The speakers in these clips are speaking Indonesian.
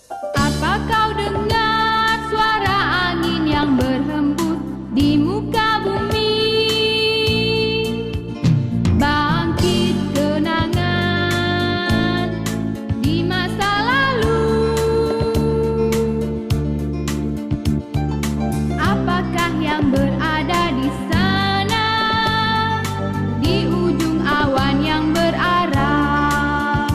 Apa kau dengar suara angin yang berhembus di muka bumi? Bangkit kenangan di masa lalu. Apakah yang berada di sana, di ujung awan yang berarah?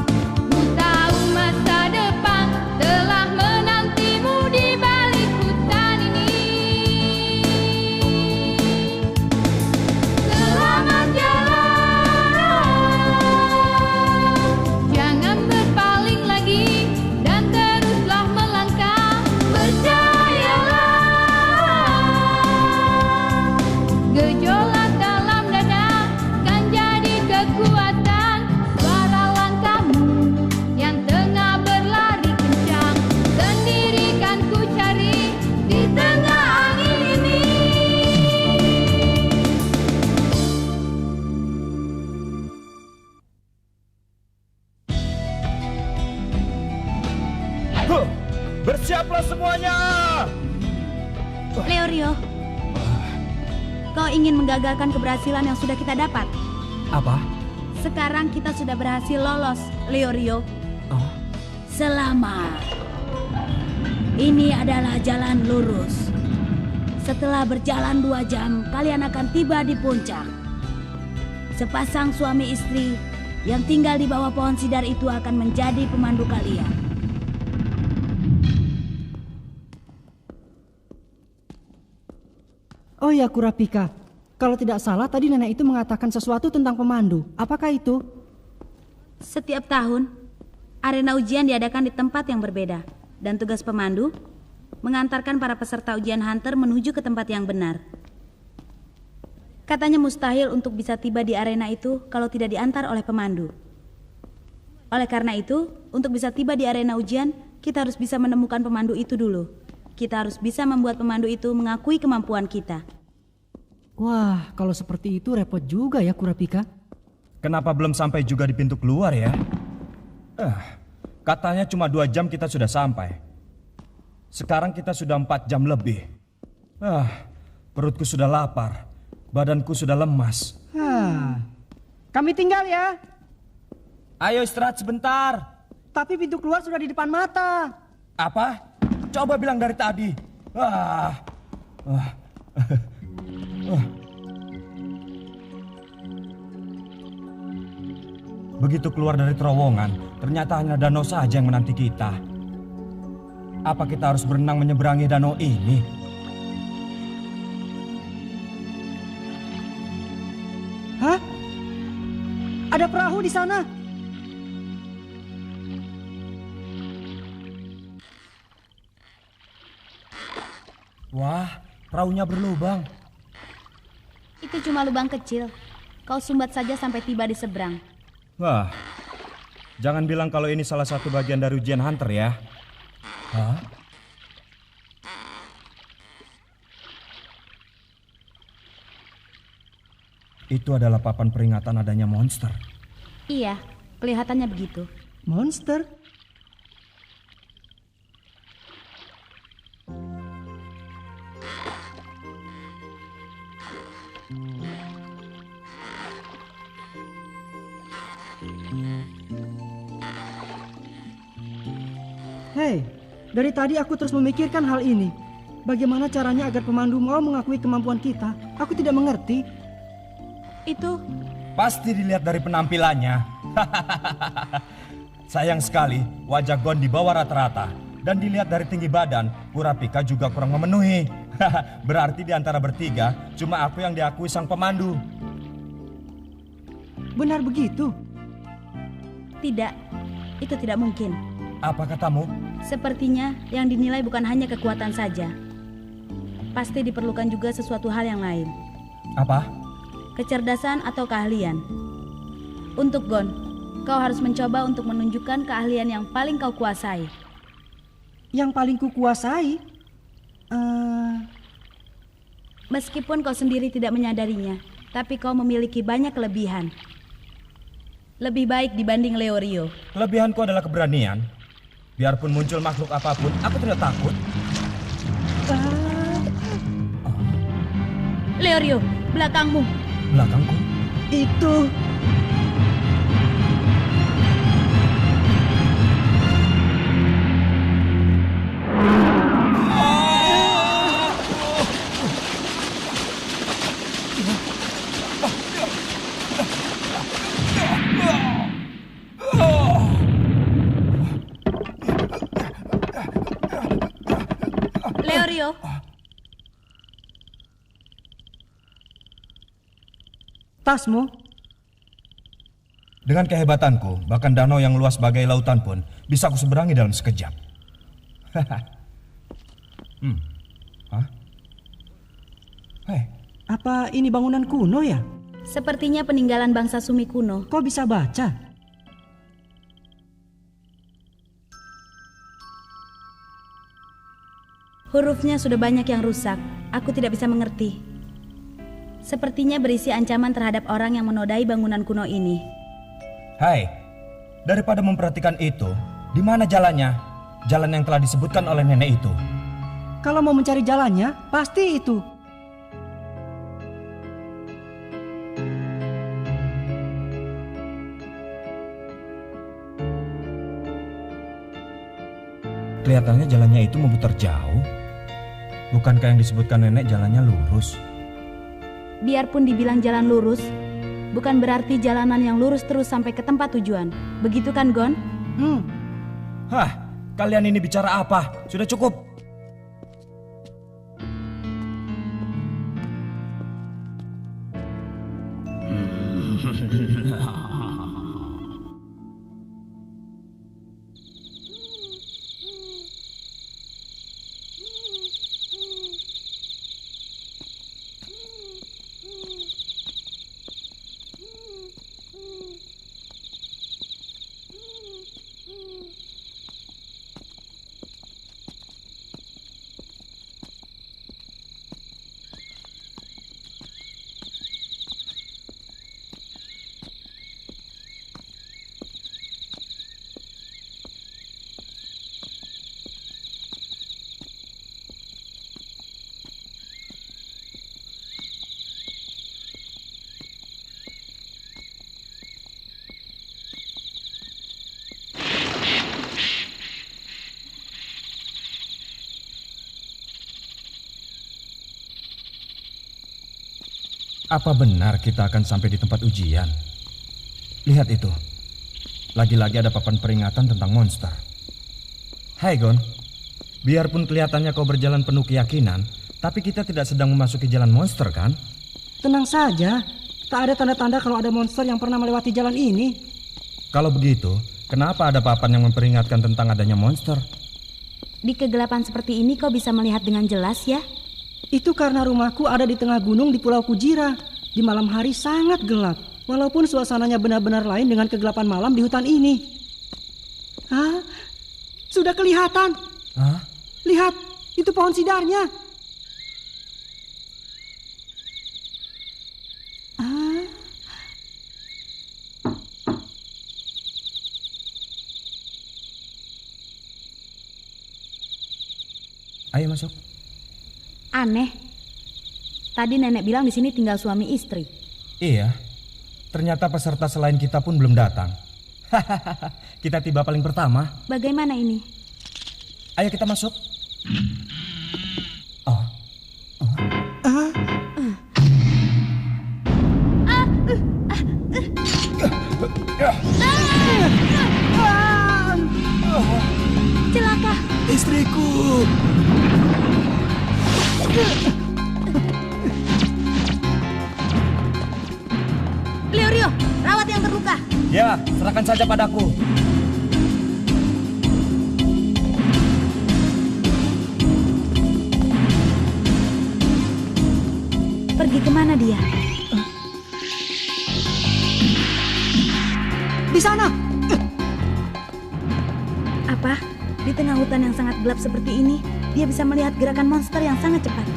Ku tahu masa depan telah menantimu di balik hutan ini. Selamat jalan, jangan berpaling lagi dan teruslah melangkah. Percayalah, gejolak dalam dada kan jadi kekuatan. Suara langkahmu yang tengah berlari kencang, sendirikan ku cari di tengah angin ini. Huh, bersiaplah semuanya. Leorio, kau ingin menggagalkan keberhasilan yang sudah kita dapat. Apa? Sekarang kita sudah berhasil lolos, Leorio. Oh. Selamat. Ini adalah jalan lurus. Setelah berjalan 2 jam, kalian akan tiba di puncak. Sepasang suami istri yang tinggal di bawah pohon sidar itu akan menjadi pemandu kalian. Oh ya Kurapika, kalau tidak salah tadi nenek itu mengatakan sesuatu tentang pemandu. Apakah itu? Setiap tahun, arena ujian diadakan di tempat yang berbeda. Dan tugas pemandu, mengantarkan para peserta ujian hunter menuju ke tempat yang benar. Katanya mustahil untuk bisa tiba di arena itu kalau tidak diantar oleh pemandu. Oleh karena itu, untuk bisa tiba di arena ujian, kita harus bisa menemukan pemandu itu dulu. Kita harus bisa membuat pemandu itu mengakui kemampuan kita. Wah, kalau seperti itu repot juga ya Kurapika. Kenapa belum sampai juga di pintu keluar ya? Katanya cuma 2 jam kita sudah sampai. Sekarang kita sudah 4 jam lebih. Perutku sudah lapar. Badanku sudah lemas. Kami tinggal ya. Ayo istirahat sebentar. Tapi pintu keluar sudah di depan mata. Apa? Coba bilang dari tadi. Begitu keluar dari terowongan, ternyata hanya danau saja yang menanti kita. Apa kita harus berenang menyeberangi danau ini? Hah? Ada perahu di sana. Wah, perahunya berlubang. Itu cuma lubang kecil. Kau sumbat saja sampai tiba di seberang. Wah, jangan bilang kalau ini salah satu bagian dari ujian hunter ya. Hah? Itu adalah papan peringatan adanya monster. Iya, kelihatannya begitu. Monster? Hei, dari tadi aku terus memikirkan hal ini. Bagaimana caranya agar pemandu mau mengakui kemampuan kita? Aku tidak mengerti. Itu Pasti dilihat dari penampilannya. Sayang sekali, wajah Gon di bawah rata-rata. Dan dilihat dari tinggi badan, Kurapika juga kurang memenuhi. Berarti di antara bertiga, cuma aku yang diakui sang pemandu. Benar begitu? tidak. Itu tidak mungkin. Apa katamu? Sepertinya yang dinilai bukan hanya kekuatan saja. Pasti diperlukan juga sesuatu hal yang lain. Apa? Kecerdasan atau keahlian. Untuk Gon, kau harus mencoba untuk menunjukkan keahlian yang paling kau kuasai. Yang paling kukuasai? Meskipun kau sendiri tidak menyadarinya, tapi kau memiliki banyak kelebihan. Lebih baik dibanding Leorio. Kelebihanku adalah keberanian. Biarpun muncul makhluk apapun, aku tidak takut. Leorio, belakangmu. Belakangku? Itu. Leorio. Tasmu? Dengan kehebatanku, bahkan danau yang luas bagai lautan pun bisa aku seberangi dalam sekejap. Hah? Hei, Apa ini bangunan kuno ya? Sepertinya peninggalan bangsa Sumi kuno. Kau bisa baca? Hurufnya sudah banyak yang rusak. Aku tidak bisa mengerti. Sepertinya berisi ancaman terhadap orang yang menodai bangunan kuno ini. hai, daripada memperhatikan itu, di mana jalannya? Jalan yang telah disebutkan oleh nenek itu. Kalau mau mencari jalannya, pasti itu. Kelihatannya jalannya itu memutar jauh. Bukankah yang disebutkan nenek jalannya lurus? Biarpun dibilang jalan lurus, bukan berarti jalanan yang lurus terus sampai ke tempat tujuan. Begitu kan, Gon? Hah, kalian ini bicara apa? Sudah cukup. Apa benar kita akan sampai di tempat ujian? Lihat itu. Lagi-lagi ada papan peringatan tentang monster. Hai Gon, biarpun kelihatannya kau berjalan penuh keyakinan, tapi kita tidak sedang memasuki jalan monster kan? Tenang saja, tak ada tanda-tanda kalau ada monster yang pernah melewati jalan ini. Kalau begitu, kenapa ada papan yang memperingatkan tentang adanya monster? Di kegelapan seperti ini kau bisa melihat dengan jelas ya? Itu karena rumahku ada di tengah gunung di Pulau Kujira. Di malam hari sangat gelap, walaupun suasananya benar-benar lain dengan kegelapan malam di hutan ini. Hah? Sudah kelihatan. Hah? Lihat, itu pohon sidarnya. Ayo masuk. Aneh. Tadi nenek bilang di sini tinggal suami istri. Iya, ternyata peserta selain kita pun belum datang. Kita tiba paling pertama. Bagaimana ini? Ayo kita masuk. Oh. Celaka. Istriku. Leorio, rawat yang terluka. Ya, serahkan saja padaku. Pergi kemana dia? Di sana. Apa? Di tengah hutan yang sangat gelap seperti ini, dia bisa melihat gerakan monster yang sangat cepat.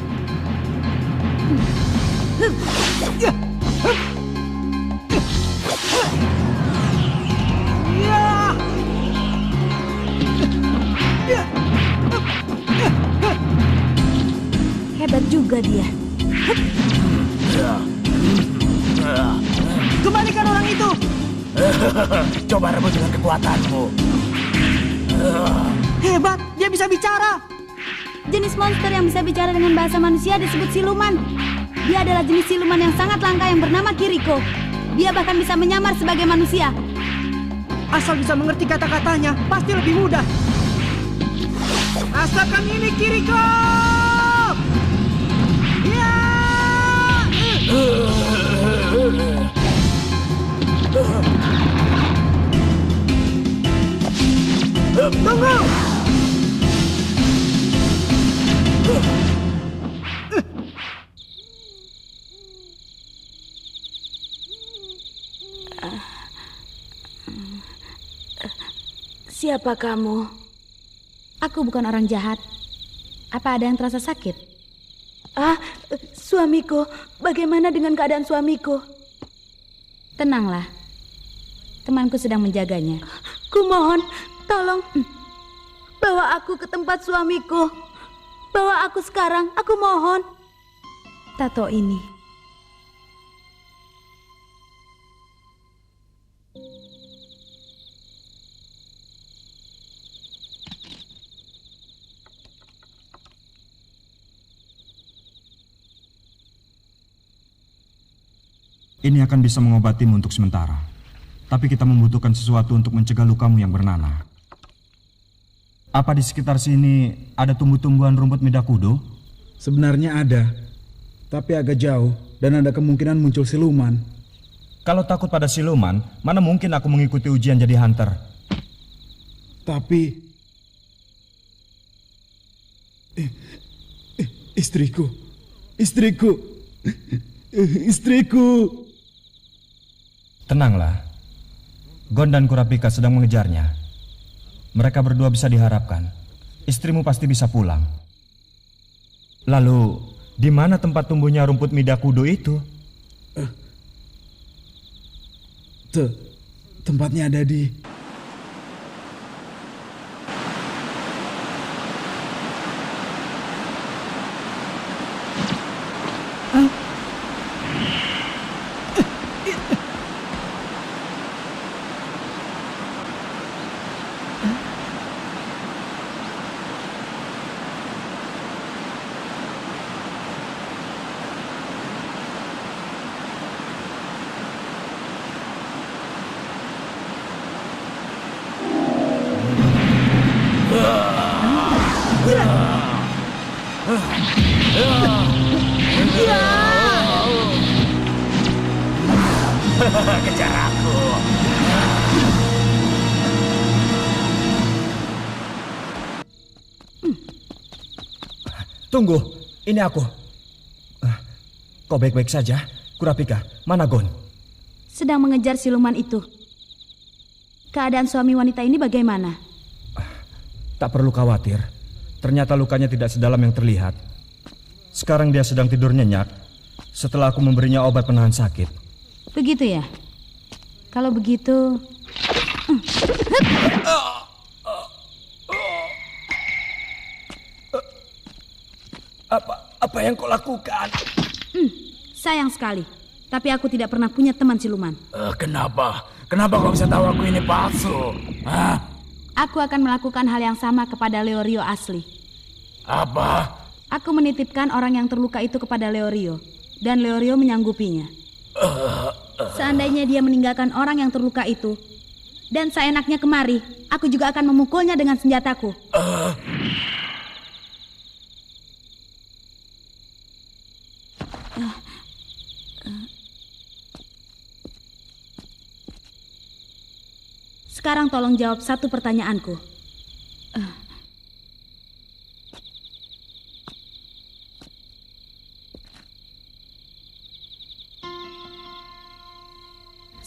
juga dia. Kembalikan orang itu. Coba rebut dengan kekuatanmu. Hebat, dia bisa bicara. Jenis monster yang bisa bicara dengan bahasa manusia disebut siluman. Dia adalah jenis siluman yang sangat langka yang bernama Kiriko. Dia bahkan bisa menyamar sebagai manusia. Asal bisa mengerti kata-katanya, pasti lebih mudah. Rasakan ini, Kiriko! Ya! Tunggu! Siapa kamu? Aku bukan orang jahat. Apa ada yang terasa sakit? Suamiku. Bagaimana dengan keadaan suamiku? Tenanglah. Temanku sedang menjaganya. Kumohon, tolong bawa aku ke tempat suamiku. Bawa aku sekarang, aku mohon. Tato ini. Ini akan bisa mengobatimu untuk sementara. Tapi kita membutuhkan sesuatu untuk mencegah lukamu yang bernanah. Apa di sekitar sini ada tumbuh-tumbuhan rumput Midakudo? Sebenarnya ada, tapi agak jauh dan ada kemungkinan muncul siluman. Kalau takut pada siluman, mana mungkin aku mengikuti ujian jadi hunter? Tapi... Istriku. Tenanglah. Gon dan Kurapika sedang mengejarnya. Mereka berdua bisa diharapkan. Istrimu pasti bisa pulang. Lalu, di mana tempat tumbuhnya rumput Midakudo itu? Tempatnya ada di... Kejar aku. Tunggu, ini aku. Kau baik-baik saja? Kurapika, mana Gon? Sedang mengejar siluman itu. Keadaan suami wanita ini bagaimana? Tak perlu khawatir. Ternyata lukanya tidak sedalam yang terlihat. Sekarang dia sedang tidur nyenyak setelah aku memberinya obat penahan sakit. Begitu ya? Kalau begitu... Apa yang kau lakukan? Sayang sekali. Tapi aku tidak pernah punya teman siluman. Kenapa? Kenapa kau bisa tahu aku ini palsu? Hah? Aku akan melakukan hal yang sama kepada Leorio asli. Apa? Aku menitipkan orang yang terluka itu kepada Leorio. Dan Leorio menyanggupinya. Seandainya dia meninggalkan orang yang terluka itu, dan seenaknya kemari, aku juga akan memukulnya dengan senjataku. Sekarang tolong jawab satu pertanyaanku.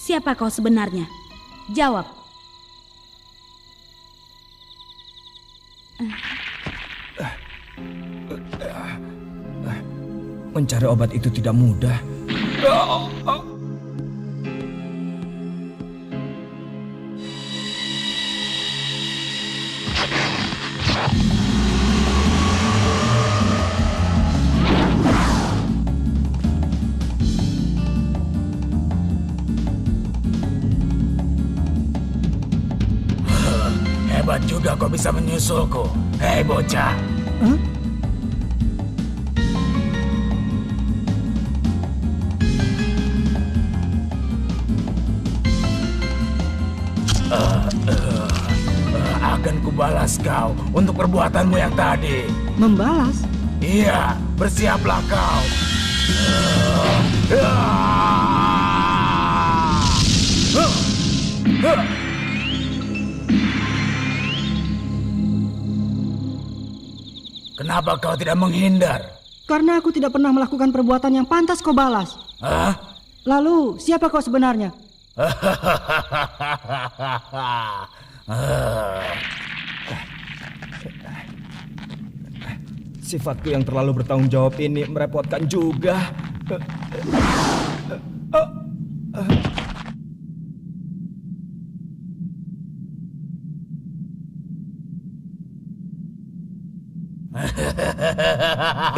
Siapa kau sebenarnya? Jawab. Mencari obat itu tidak mudah. Hebat juga kau bisa menyusulku. Hei bocah. Hah? Akan kubalas kau untuk perbuatanmu yang tadi. Membalas? Iya, bersiaplah kau. Kenapa kau tidak menghindar? Karena aku tidak pernah melakukan perbuatan yang pantas kau balas. Hah? Lalu, siapa kau sebenarnya? Sifatku yang terlalu bertanggung jawab ini merepotkan juga.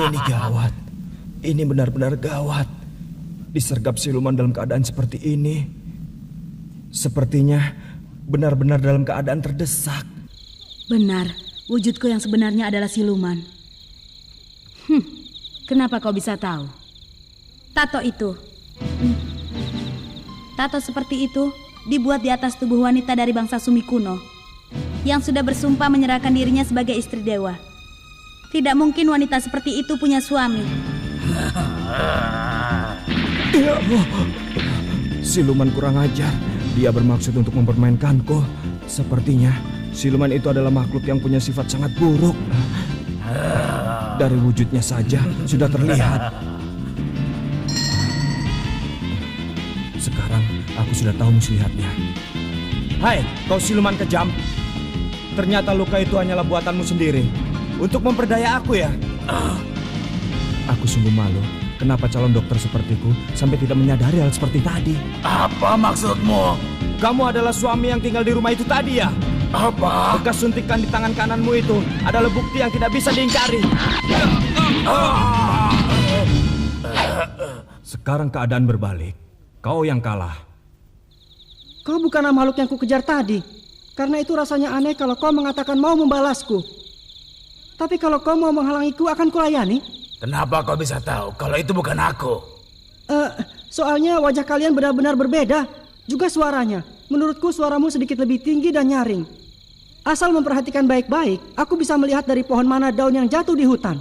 Ini gawat. Ini benar-benar gawat. Disergap siluman dalam keadaan seperti ini. Sepertinya benar-benar dalam keadaan terdesak. Benar, wujudku yang sebenarnya adalah siluman. Kenapa kau bisa tahu? Tato itu. Tato seperti itu dibuat di atas tubuh wanita dari bangsa Sumi kuno yang sudah bersumpah menyerahkan dirinya sebagai istri dewa. Tidak mungkin wanita seperti itu punya suami. Siluman kurang ajar. Dia bermaksud untuk mempermainkanku. Sepertinya siluman itu adalah makhluk yang punya sifat sangat buruk. Dari wujudnya saja sudah terlihat. Sekarang aku sudah tahu muslihatnya. Hai, kau siluman kejam. Ternyata luka itu hanyalah buatanmu sendiri. Untuk memperdaya aku ya. Aku sungguh malu. Kenapa calon dokter sepertiku sampai tidak menyadari hal seperti tadi? Apa maksudmu? Kamu adalah suami yang tinggal di rumah itu tadi ya? Apa? Bekas suntikan di tangan kananmu itu adalah bukti yang tidak bisa diingkari. Sekarang keadaan berbalik. Kau yang kalah. Kau bukanlah makhluk yang kukejar tadi. Karena itu rasanya aneh kalau kau mengatakan mau membalasku. Tapi kalau kau mau menghalangiku akan kulayani. Kenapa kau bisa tahu kalau itu bukan aku? Soalnya wajah kalian benar-benar berbeda. Juga suaranya. Menurutku suaramu sedikit lebih tinggi dan nyaring. Asal memperhatikan baik-baik, aku bisa melihat dari pohon mana daun yang jatuh di hutan.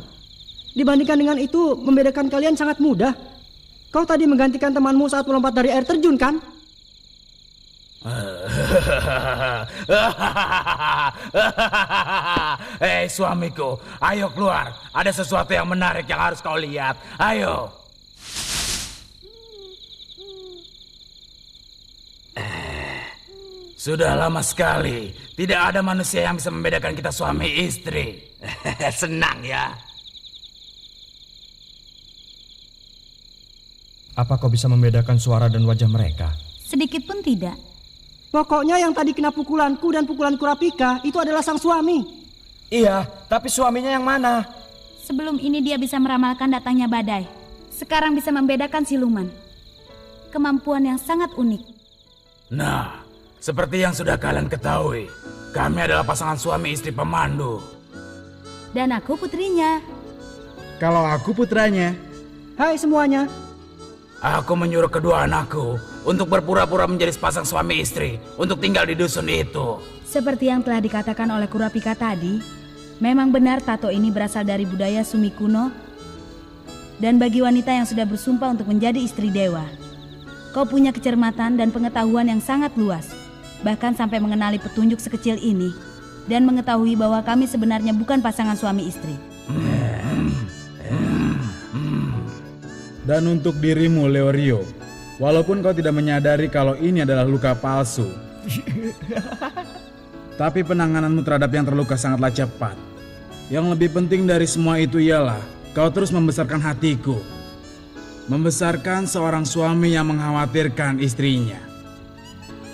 Dibandingkan dengan itu, membedakan kalian sangat mudah. Kau tadi menggantikan temanmu saat melompat dari air terjun, kan? Hei suamiku, ayo keluar. Ada sesuatu yang menarik yang harus kau lihat. Ayo. Sudah lama sekali tidak ada manusia yang bisa membedakan kita suami istri. Senang ya. Apa kau bisa membedakan suara dan wajah mereka? Sedikit pun tidak. Pokoknya yang tadi kena pukulanku dan pukulan Kurapika itu adalah sang suami. Iya, tapi suaminya yang mana? Sebelum ini dia bisa meramalkan datangnya badai. Sekarang bisa membedakan siluman. Kemampuan yang sangat unik. Nah, seperti yang sudah kalian ketahui, kami adalah pasangan suami istri pemandu. Dan aku putrinya. Kalau aku putranya. Hai semuanya. Aku menyuruh kedua anakku untuk berpura-pura menjadi sepasang suami istri untuk tinggal di dusun itu. Seperti yang telah dikatakan oleh Kurapika tadi, memang benar tato ini berasal dari budaya Sumi kuno dan bagi wanita yang sudah bersumpah untuk menjadi istri dewa. Kau punya kecermatan dan pengetahuan yang sangat luas, bahkan sampai mengenali petunjuk sekecil ini dan mengetahui bahwa kami sebenarnya bukan pasangan suami istri. Dan untuk dirimu, Leorio, walaupun kau tidak menyadari kalau ini adalah luka palsu, tapi penangananmu terhadap yang terluka sangatlah cepat. Yang lebih penting dari semua itu ialah kau terus membesarkan hatiku. Membesarkan seorang suami yang mengkhawatirkan istrinya.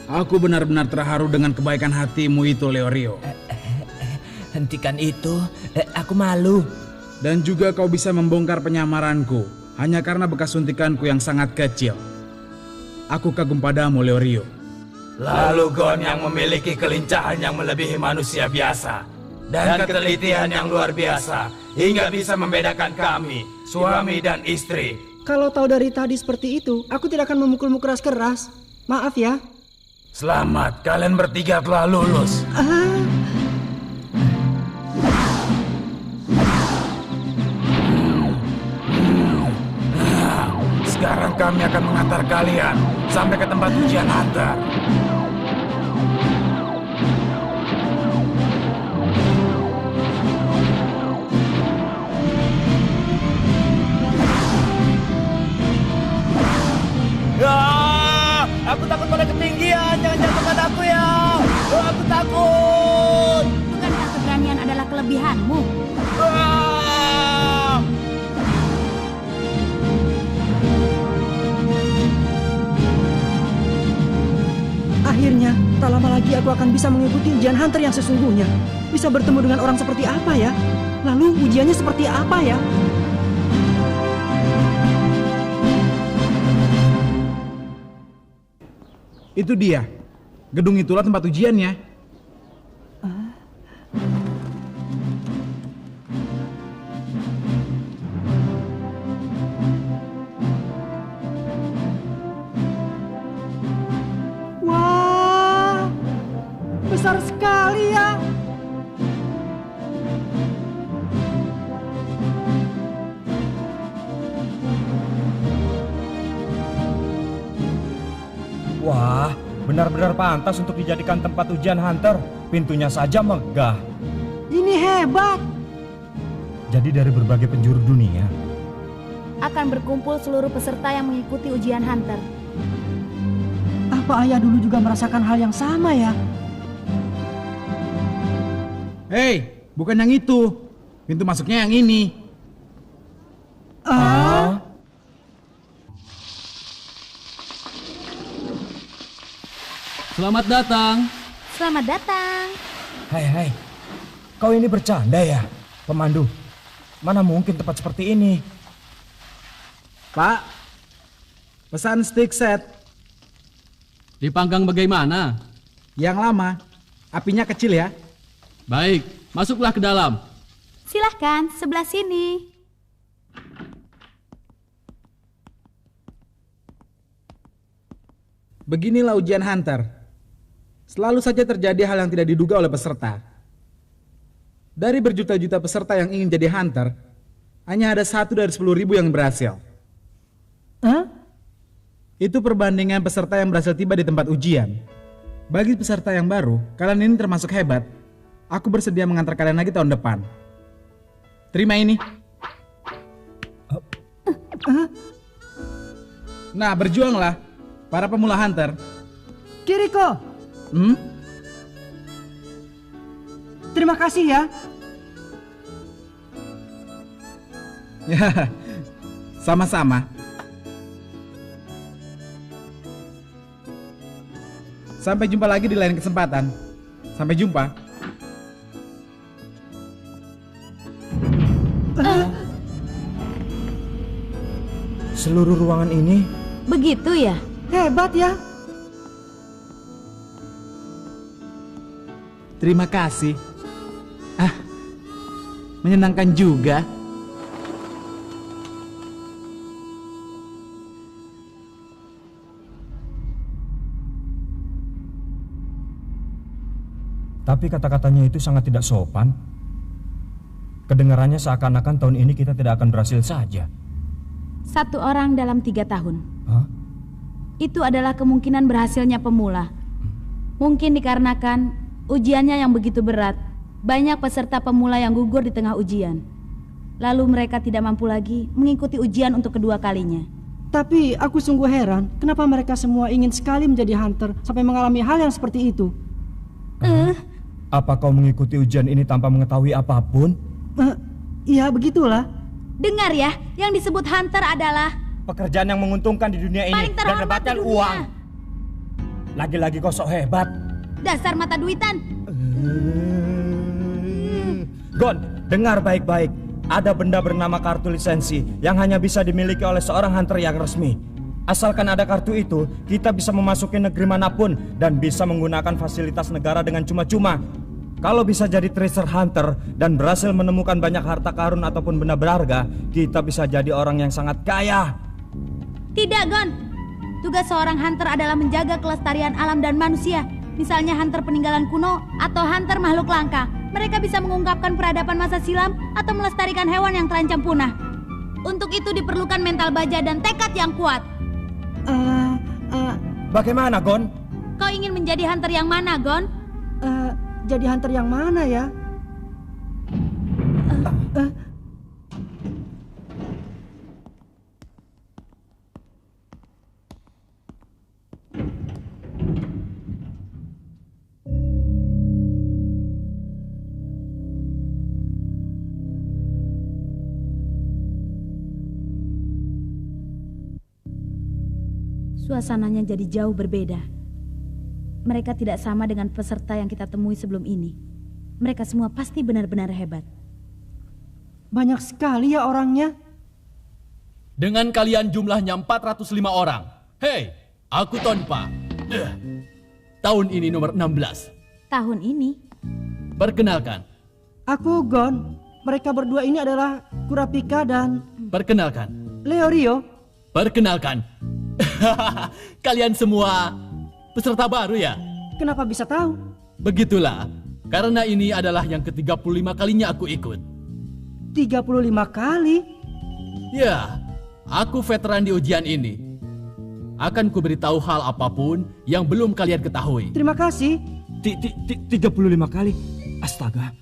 Aku benar-benar terharu dengan kebaikan hatimu itu, Leorio. Hentikan itu, aku malu. Dan juga kau bisa membongkar penyamaranku hanya karena bekas suntikanku yang sangat kecil. Aku kagum padamu, Leorio. Lalu Gon yang memiliki kelincahan yang melebihi manusia biasa dan ketelitian yang luar biasa hingga bisa membedakan kami, suami dan istri. Kalau tahu dari tadi seperti itu, aku tidak akan memukulmu keras-keras. Maaf ya. Selamat, kalian bertiga telah lulus. Sekarang kami akan mengantar kalian sampai ke tempat ujian Hunter. Aku takut pada ketinggian, jangan jatuh padaku ya. Aku takut. Bukankah keberanian adalah kelebihanmu? Akhirnya, tak lama lagi aku akan bisa mengikuti ujian Hunter yang sesungguhnya. Bisa bertemu dengan orang seperti apa ya? Lalu ujiannya seperti apa ya? Itu dia. Gedung itulah tempat ujiannya. Wah, besar sekali ya. Wah, benar-benar pantas untuk dijadikan tempat ujian Hunter. Pintunya saja megah. Ini hebat. Jadi dari berbagai penjuru dunia. Akan berkumpul seluruh peserta yang mengikuti ujian Hunter. Apa ayah dulu juga merasakan hal yang sama ya? Hei, bukan yang itu. Pintu masuknya yang ini. Selamat datang. Selamat datang. Hai, kau ini bercanda ya, pemandu? Mana mungkin tempat seperti ini? Pak, pesan stick set. Dipanggang bagaimana? Yang lama, apinya kecil ya. Baik, masuklah ke dalam. Silahkan, sebelah sini. Beginilah ujian Hunter. Selalu saja terjadi hal yang tidak diduga oleh peserta. Dari berjuta-juta peserta yang ingin jadi Hunter, hanya ada 1 dari 10.000 yang berhasil. Itu perbandingan peserta yang berhasil tiba di tempat ujian. Bagi peserta yang baru, kalian ini termasuk hebat. Aku bersedia mengantar kalian lagi tahun depan. Terima ini. Nah, berjuanglah, para pemula Hunter. Kiriko, terima kasih ya. Ya, sama-sama. Sampai jumpa lagi di lain kesempatan. Sampai jumpa. Seluruh ruangan ini Begitu ya? Hebat ya. Terima kasih. Menyenangkan juga. Tapi kata-katanya itu sangat tidak sopan. Kedengarannya seakan-akan tahun ini kita tidak akan berhasil saja. 1 orang dalam 3 tahun. Hah? Itu adalah kemungkinan berhasilnya pemula. Mungkin dikarenakan ujiannya yang begitu berat. Banyak peserta pemula yang gugur di tengah ujian. Lalu mereka tidak mampu lagi mengikuti ujian untuk kedua kalinya. Tapi aku sungguh heran, kenapa mereka semua ingin sekali menjadi Hunter sampai mengalami hal yang seperti itu. Apa kau mengikuti ujian ini tanpa mengetahui apapun? Iya, begitulah. Dengar ya, yang disebut Hunter adalah Pekerjaan yang menguntungkan di dunia ini paling dan terhormat mendapatkan di dunia. uang. Lagi-lagi kau sok hebat. Dasar mata duitan. Gon, dengar baik-baik. Ada benda bernama kartu lisensi yang hanya bisa dimiliki oleh seorang Hunter yang resmi. Asalkan ada kartu itu, kita bisa memasuki negeri manapun dan bisa menggunakan fasilitas negara dengan cuma-cuma. Kalau bisa jadi treasure hunter dan berhasil menemukan banyak harta karun ataupun benda berharga, kita bisa jadi orang yang sangat kaya. Tidak, Gon. Tugas seorang hunter adalah menjaga kelestarian alam dan manusia. Misalnya hunter peninggalan kuno atau hunter makhluk langka. Mereka bisa mengungkapkan peradaban masa silam atau melestarikan hewan yang terancam punah. Untuk itu diperlukan mental baja dan tekad yang kuat. Bagaimana, Gon? Kau ingin menjadi hunter yang mana, Gon? Jadi hunter yang mana ya? Suasananya jadi jauh berbeda. Mereka tidak sama dengan peserta yang kita temui sebelum ini. Mereka semua pasti benar-benar hebat. Banyak sekali ya orangnya. Dengan kalian jumlahnya 405 orang. Hei, aku Tonpa. Tahun ini nomor 16. Tahun ini? Perkenalkan. Aku Gon. Mereka berdua ini adalah Kurapika dan... Perkenalkan. Leorio. Perkenalkan. Kalian semua peserta baru ya? Kenapa bisa tahu? Begitulah, karena ini adalah yang ke-35 kalinya aku ikut. 35 kali? Ya, aku veteran di ujian ini. Akan kuberitahu hal apapun yang belum kalian ketahui. Terima kasih. 35 kali? Astaga.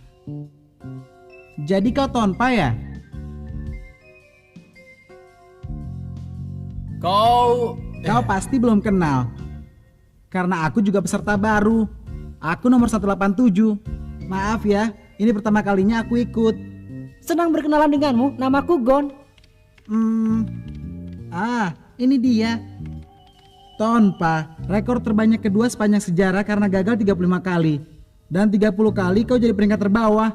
Jadi kau Tonpa ya? Kau pasti belum kenal. Karena aku juga peserta baru. Aku nomor 187. Maaf ya, ini pertama kalinya aku ikut. Senang berkenalan denganmu, namaku Gon. Ini dia. Tonpa, rekor terbanyak kedua sepanjang sejarah karena gagal 35 kali. Dan 30 kali kau jadi peringkat terbawah.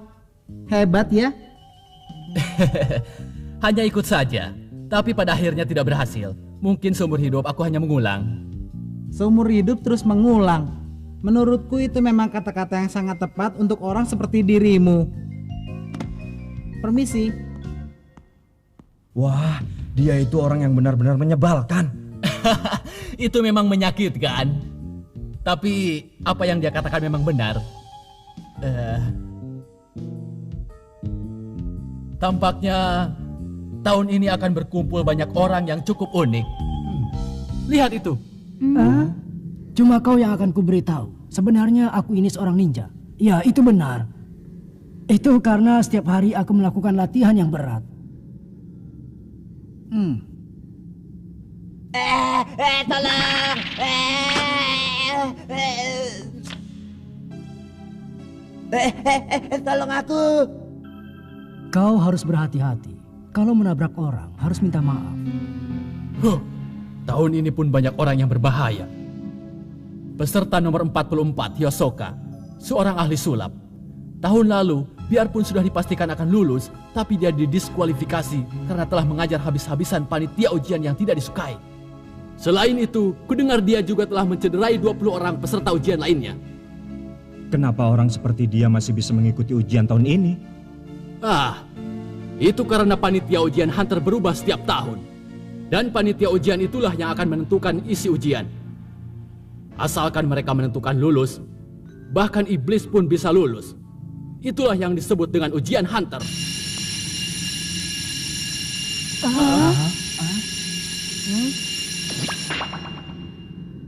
Hebat ya? hanya ikut saja, tapi pada akhirnya tidak berhasil. Mungkin seumur hidup aku hanya mengulang. Seumur hidup terus mengulang. Menurutku itu memang kata-kata yang sangat tepat untuk orang seperti dirimu. Permisi. Wah, dia itu orang yang benar-benar menyebalkan. Itu memang menyakitkan. Tapi apa yang dia katakan memang benar. Tampaknya tahun ini akan berkumpul banyak orang yang cukup unik. Lihat itu. Cuma kau yang akan kuberitahu. Sebenarnya aku ini seorang ninja. Ya, itu benar. Itu karena setiap hari aku melakukan latihan yang berat. Tolong! Tolong aku! Kau harus berhati-hati. Kalau menabrak orang, harus minta maaf. Tahun ini pun banyak orang yang berbahaya. Peserta nomor 44, Yosoka, seorang ahli sulap. Tahun lalu, biarpun sudah dipastikan akan lulus, tapi dia didiskualifikasi karena telah mengajar habis-habisan panitia ujian yang tidak disukai. Selain itu, kudengar dia juga telah mencederai 20 orang peserta ujian lainnya. Kenapa orang seperti dia masih bisa mengikuti ujian tahun ini? Itu karena panitia ujian hunter berubah setiap tahun. Dan panitia ujian itulah yang akan menentukan isi ujian. Asalkan mereka menentukan lulus, bahkan iblis pun bisa lulus. Itulah yang disebut dengan ujian hunter.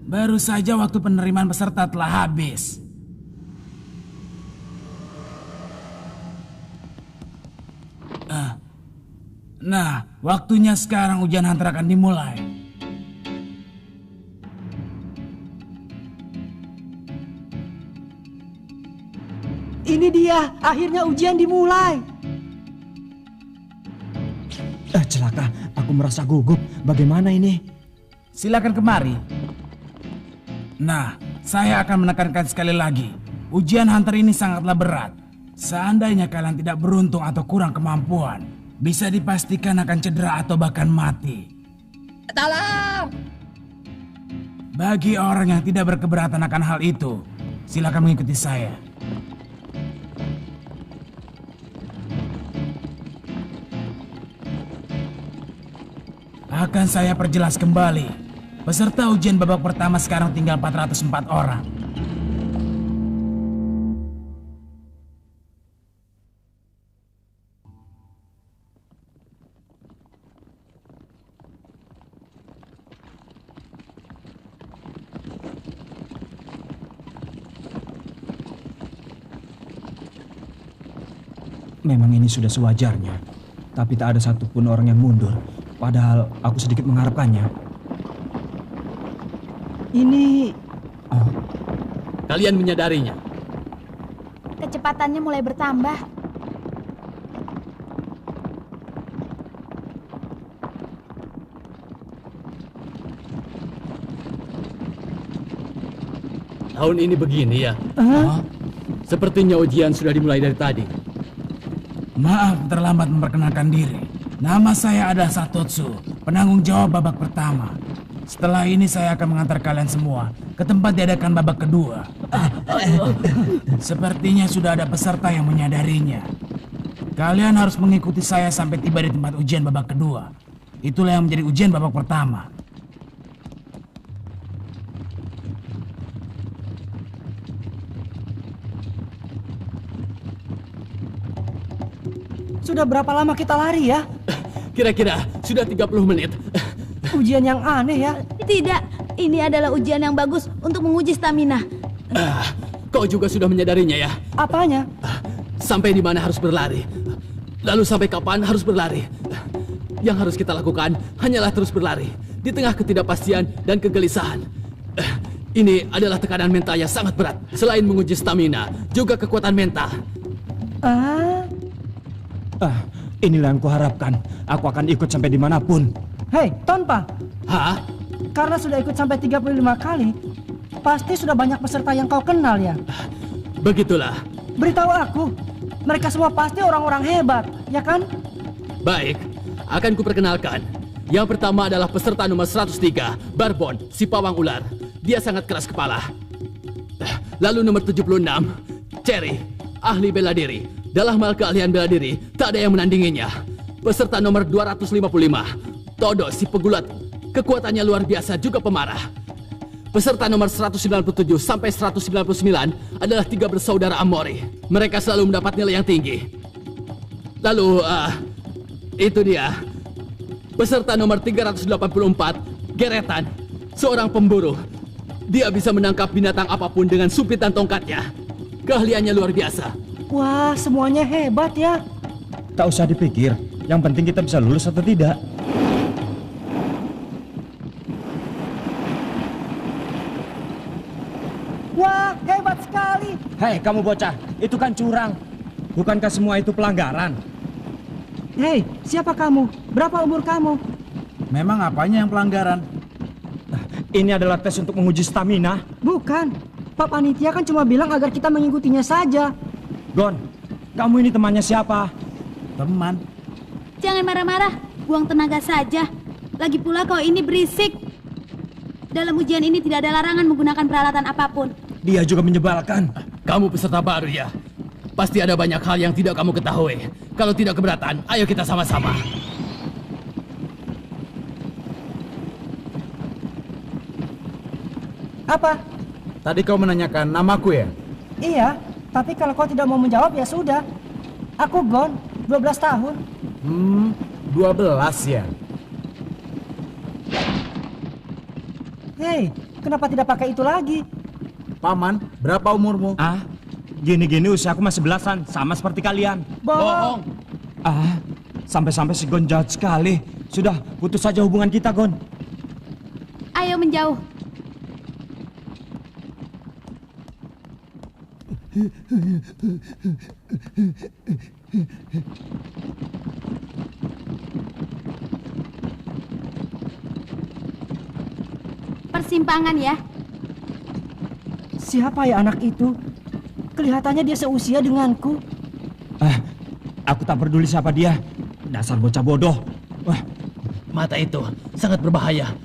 Baru saja waktu penerimaan peserta telah habis. Nah, waktunya sekarang ujian hunter akan dimulai. Ini dia, akhirnya ujian dimulai. Celaka, aku merasa gugup. Bagaimana ini? Silakan kemari. Nah, saya akan menekankan sekali lagi. Ujian hunter ini sangatlah berat. Seandainya kalian tidak beruntung atau kurang kemampuan, bisa dipastikan akan cedera atau bahkan mati. Tolong! Bagi orang yang tidak berkeberatan akan hal itu, silakan mengikuti saya. Akan saya perjelas kembali. Peserta ujian babak pertama sekarang tinggal 404 orang. Memang ini sudah sewajarnya, tapi tak ada satupun orang yang mundur. Padahal aku sedikit mengharapkannya. Ini... Kalian menyadarinya? Kecepatannya mulai bertambah. Tahun ini begini ya? Sepertinya ujian sudah dimulai dari tadi. Maaf terlambat memperkenalkan diri. Nama saya adalah Satotsu, penanggung jawab babak pertama. Setelah ini saya akan mengantar kalian semua ke tempat diadakan babak kedua. Sepertinya sudah ada peserta yang menyadarinya. Kalian harus mengikuti saya sampai tiba di tempat ujian babak kedua. Itulah yang menjadi ujian babak pertama. Sudah berapa lama kita lari ya? Kira-kira sudah 30 menit. Ujian yang aneh ya? Tidak, ini adalah ujian yang bagus untuk menguji stamina. Kau juga sudah menyadarinya ya? Apanya? Sampai di mana harus berlari. Lalu sampai kapan harus berlari. Yang harus kita lakukan hanyalah terus berlari. Di tengah ketidakpastian dan kegelisahan. Ini adalah tekanan mental yang sangat berat. Selain menguji stamina, juga kekuatan mental. Inilah yang kuharapkan. Aku akan ikut sampai dimanapun. Hei, Tonpa. Hah? Karena sudah ikut sampai 35 kali, pasti sudah banyak peserta yang kau kenal ya? Begitulah. Beritahu aku, mereka semua pasti orang-orang hebat, ya kan? Baik, akan kuperkenalkan. Yang pertama adalah peserta nomor 103, Barbon, si pawang ular. Dia sangat keras kepala. Lalu nomor 76, Cherry, ahli bela diri. Dalam hal keahlian bela diri, tak ada yang menandinginya. Peserta nomor 255, Todo, si pegulat. Kekuatannya luar biasa, juga pemarah. Peserta nomor 197 sampai 199 adalah 3 bersaudara Amori. Mereka selalu mendapat nilai yang tinggi. Lalu, itu dia. Peserta nomor 384, Geretan, seorang pemburu. Dia bisa menangkap binatang apapun dengan sumpitan tongkatnya. Keahliannya luar biasa. Wah, semuanya hebat ya. Tak usah dipikir, yang penting kita bisa lulus atau tidak. Wah, hebat sekali. Hei, kamu bocah, itu kan curang. Bukankah semua itu pelanggaran? Hei, siapa kamu? Berapa umur kamu? Memang apanya yang pelanggaran? Ini adalah tes untuk menguji stamina. Bukan. Pak Panitia kan cuma bilang agar kita mengikutinya saja. Gon, kamu ini temannya siapa? Teman. Jangan marah-marah, buang tenaga saja. Lagi pula kau ini berisik. Dalam ujian ini tidak ada larangan menggunakan peralatan apapun. Dia juga menyebalkan. Kamu peserta baru ya? Pasti ada banyak hal yang tidak kamu ketahui. Kalau tidak keberatan, ayo kita sama-sama. Apa? Tadi kau menanyakan namaku ya? Iya, tapi kalau kau tidak mau menjawab ya sudah. Aku Gon, 12 tahun. 12 ya? Hei, kenapa tidak pakai itu lagi? Paman, berapa umurmu? Gini-gini usiaku masih belasan, sama seperti kalian. Bohong. Sampai-sampai si Gon jahat sekali. Sudah, putus saja hubungan kita, Gon. Ayo menjauh. Persimpangan ya. Siapa ya anak itu? Kelihatannya dia seusia denganku. Aku tak peduli siapa dia. Dasar bocah bodoh. Wah, mata itu sangat berbahaya.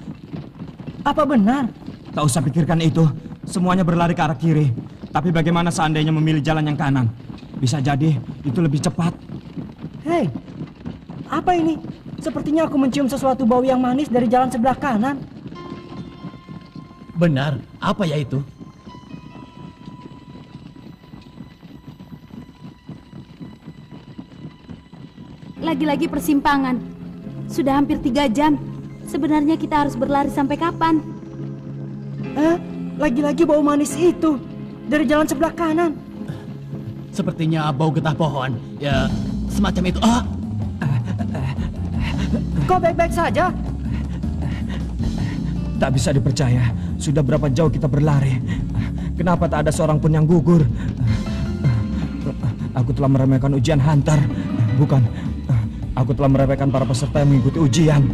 Apa benar? Tak usah pikirkan itu. Semuanya berlari ke arah kiri. Tapi bagaimana seandainya memilih jalan yang kanan? Bisa jadi itu lebih cepat. Hei, apa ini? Sepertinya aku mencium sesuatu bau yang manis dari jalan sebelah kanan. Benar, apa ya itu? Lagi-lagi persimpangan. Sudah hampir 3 jam. Sebenarnya kita harus berlari sampai kapan? Lagi-lagi bau manis itu dari jalan sebelah kanan. Sepertinya bau getah pohon. Ya, semacam itu. Kau baik-baik saja? Tak bisa dipercaya. Sudah berapa jauh kita berlari. Kenapa tak ada seorang pun yang gugur? Aku telah meremehkan ujian Hunter. Bukan. Aku telah meremehkan para peserta yang mengikuti ujian.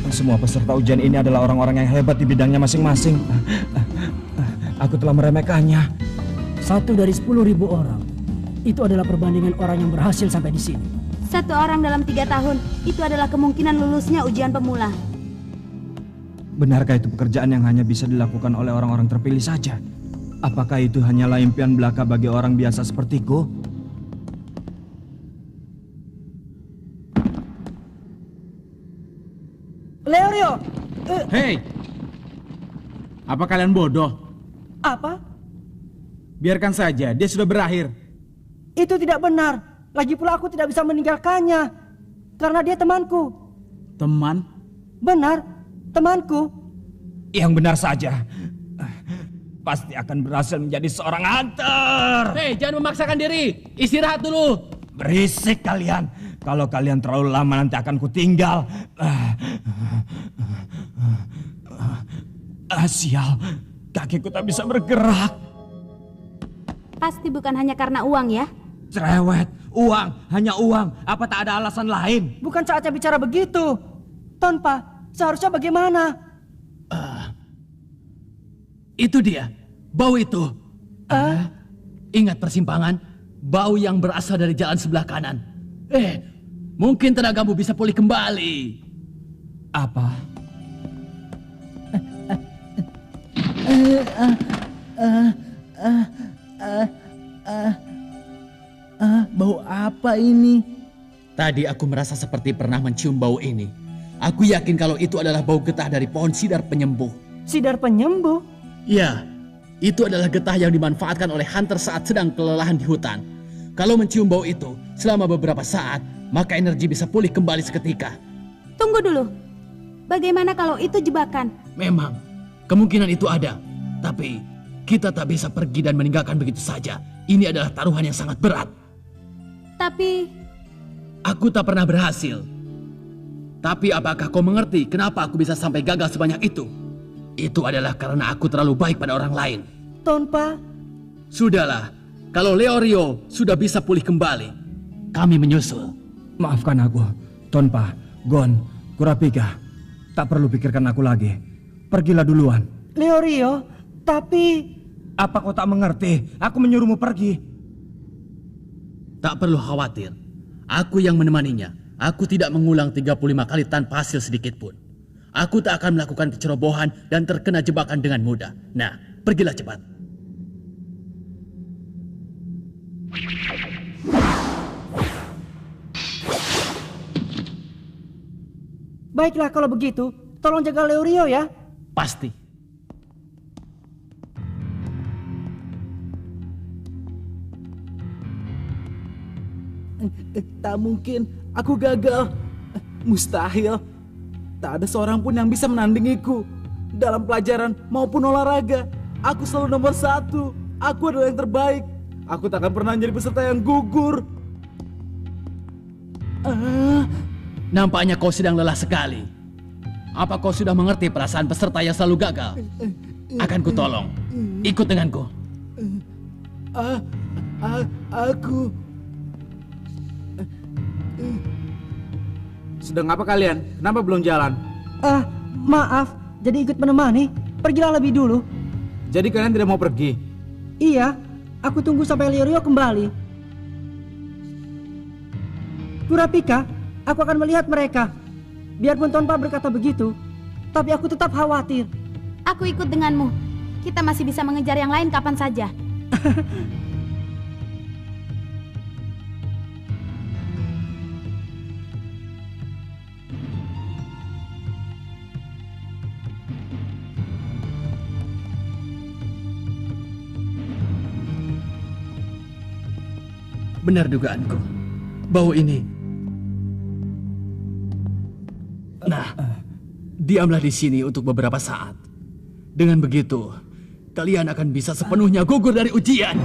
Semua peserta ujian ini adalah orang-orang yang hebat di bidangnya masing-masing. Aku telah meremehkannya. 1 dari 10.000 orang. Itu adalah perbandingan orang yang berhasil sampai di sini. 1 orang dalam 3 tahun. Itu adalah kemungkinan lulusnya ujian pemula. Benarkah itu pekerjaan yang hanya bisa dilakukan oleh orang-orang terpilih saja? Apakah itu hanyalah impian belaka bagi orang biasa sepertiku? Leorio! Hei! Apa kalian bodoh? Apa? Biarkan saja, dia sudah berakhir. Itu tidak benar. Lagi pula aku tidak bisa meninggalkannya. Karena dia temanku. Teman? Benar, temanku. Yang benar saja. Pasti akan berhasil menjadi seorang hunter. Hei, jangan memaksakan diri. Istirahat dulu. Berisik kalian. Kalau kalian terlalu lama nanti akan kutinggal. Sial, kakiku tak bisa bergerak. Pasti bukan hanya karena uang ya? Cerewet, uang, hanya uang. Apa tak ada alasan lain? Bukan saatnya bicara begitu. Tonpa, seharusnya bagaimana? Itu dia, bau itu. Ingat persimpangan, bau yang berasal dari jalan sebelah kanan. Mungkin tenagamu bisa pulih kembali. Apa? Bau apa ini? Tadi aku merasa seperti pernah mencium bau ini. Aku yakin kalau itu adalah bau getah dari pohon sidar penyembuh. Sidar penyembuh? Ya, itu adalah getah yang dimanfaatkan oleh hunter saat sedang kelelahan di hutan. Kalau mencium bau itu selama beberapa saat, maka energi bisa pulih kembali seketika. Tunggu dulu. Bagaimana kalau itu jebakan? Memang, kemungkinan itu ada. Tapi, kita tak bisa pergi dan meninggalkan begitu saja. Ini adalah taruhan yang sangat berat. Tapi... Aku tak pernah berhasil. Tapi apakah kau mengerti kenapa aku bisa sampai gagal sebanyak itu? Itu adalah karena aku terlalu baik pada orang lain. Tonpa? Sudahlah, kalau Leorio sudah bisa pulih kembali, kami menyusul. Maafkan aku, Tonpa, Gon, Kurapika. Tak perlu pikirkan aku lagi. Pergilah duluan. Leorio, tapi... Apa kau tak mengerti? Aku menyuruhmu pergi. Tak perlu khawatir. Aku yang menemaninya. Aku tidak mengulang 35 kali tanpa hasil sedikit pun. Aku tak akan melakukan kecerobohan dan terkena jebakan dengan mudah. Nah, pergilah cepat. Baiklah kalau begitu, tolong jaga Leorio ya. Pasti. Tak mungkin, aku gagal. Mustahil. Tak ada seorang pun yang bisa menandingiku. Dalam pelajaran maupun olahraga, aku selalu nomor 1. Aku adalah yang terbaik. Aku tak akan pernah jadi peserta yang gugur. Nampaknya kau sedang lelah sekali. Apa kau sudah mengerti perasaan peserta yang selalu gagal? Akan kutolong. Ikut denganku. Aku... Sedang apa kalian? Kenapa belum jalan? Maaf, jadi ikut menemani. Pergilah lebih dulu. Jadi kalian tidak mau pergi? Iya, aku tunggu sampai Leorio kembali. Kurapika, aku akan melihat mereka. Biarpun Tonpa berkata begitu, tapi aku tetap khawatir. Aku ikut denganmu. Kita masih bisa mengejar yang lain kapan saja. Benar dugaanku. Bau ini. Nah, diamlah di sini untuk beberapa saat. Dengan begitu, kalian akan bisa sepenuhnya gugur dari ujian.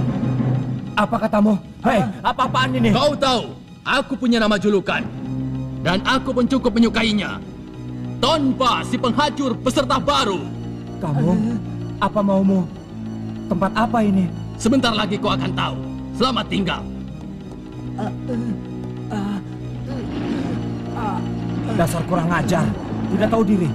Apa katamu? Hei, apa-apaan ini? Kau tahu, aku punya nama julukan. Dan aku pun cukup menyukainya. Tonpa, si penghacur peserta baru. Kamu? Apa maumu? Tempat apa ini? Sebentar lagi kau akan tahu. Selamat tinggal. Dasar kurang ajar, tidak tahu diri.